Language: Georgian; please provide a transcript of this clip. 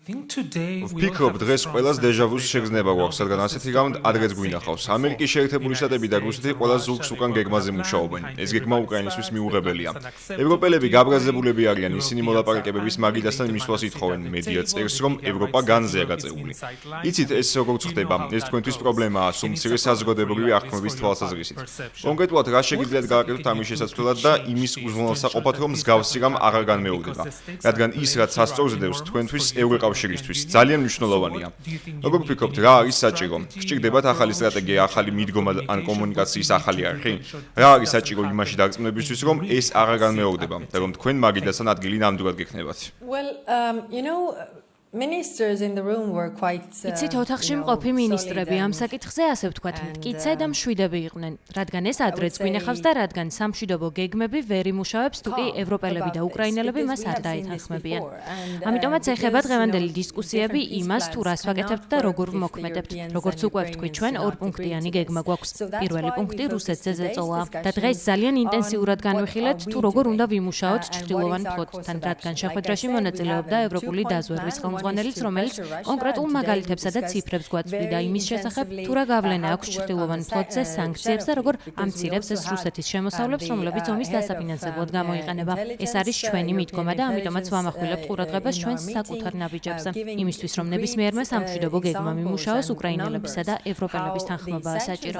ვფიქრობ, დღეს ყველას დეჟავუს შეგრძნება გვაქვს, რადგან ასეთი რამე ადრეც გვინახავს. ამერიკის შეერთებული შტატები და რუსეთი ყველა ზურგს უკან გეგმაზე მუშაობენ. ეს გეგმა უკრაინისთვის მიუღებელია. ევროპელები გაბრაზებულები არიან, ისინი მოლაპარაკებების მაგიდასთან მისვლას ითხოვენ. მედია წერს, რომ ევროპა განზეა გაწეული. იცით, ეს როგორ ხდება? ეს თქვენთვის პრობლემაა, სულ მცირე საზოგადოებრივი აღქმების თვალსაზრისით. კონკრეტულად რა შეგიძლიათ გააკეთოთ ამის შესაძლებლად და იმის უზრუნველსაყოფად, რომ მსგავსი რამ აღარ განმეორდება, რადგან ის, რაც სასწორზე დევს თქვენთვის ევროკავშირისთვის, ძალიან მნიშვნელოვანია. როგორ ვფიქრობთ, რა არის საჭირო? გჭირდებათ ახალი სტრატეგია, ახალი მიდგომა ან კომუნიკაციის ახალი არხი? რა არის საჭირო იმაში დარწმუნებისთვის, რომ ეს აღარ განმეორდება და რომ თქვენ მაგიდასთან ადგილი ნამდვილად გექნებათ? იცით, ოთახში მყოფი მინისტრები ამ საკითხზე ასე ვთქვათ, მტკიცე და მშვიდები იყვნენ, რადგან ეს ადრეც გვინახავს და რადგან სამშვიდობო გეგმები ვერ იმუშავებს, თუ კი ევროპელები და უკრაინელები მას არ დაეთანხმებიან. ამიტომაც ეხება დღევანდელი დისკუსიები იმას, თუ რას ვაკეთებთ და როგორ ვმოქმედებთ. როგორც უკვე ვთქვით, ჩვენ ორპუნქტიანი გეგმა გვაქვს. პირველი პუნქტი რუსეთზე ზეწოლაა და დღეს ძალიან ინტენსიურად განვიხილეთ, თუ როგორ უნდა ვიმუშაოთ ჩრდილოვან ფლოტთან, რადგან შეხვედრაში მონაწილეობდა ევროპული დაზვერვის ხელმძღვანელიც, რომელიც კონკრეტულ მაგალითებსა და ციფრებს გვაწვდიდა იმის შესახებ, თუ რა გავლენა აქვს ჩრდილოვან ფლოტზე სანქციებს და როგორ ამცირებს ეს რუსეთის შემოსავლებს, რომლებიც ომის დასაფინანსებლად გამოიყენება. ეს არის ჩვენი მიდგომა და ამიტომაც ვამახვილებთ ყურადღებას ჩვენს საკუთარ ნაბიჯებზე. იმისთვის, რომ ნებისმიერმა სამშვიდობო გეგმა მიმუშაოს, უკრაინელებისა და ევროპელების თანხმობაა საჭირო.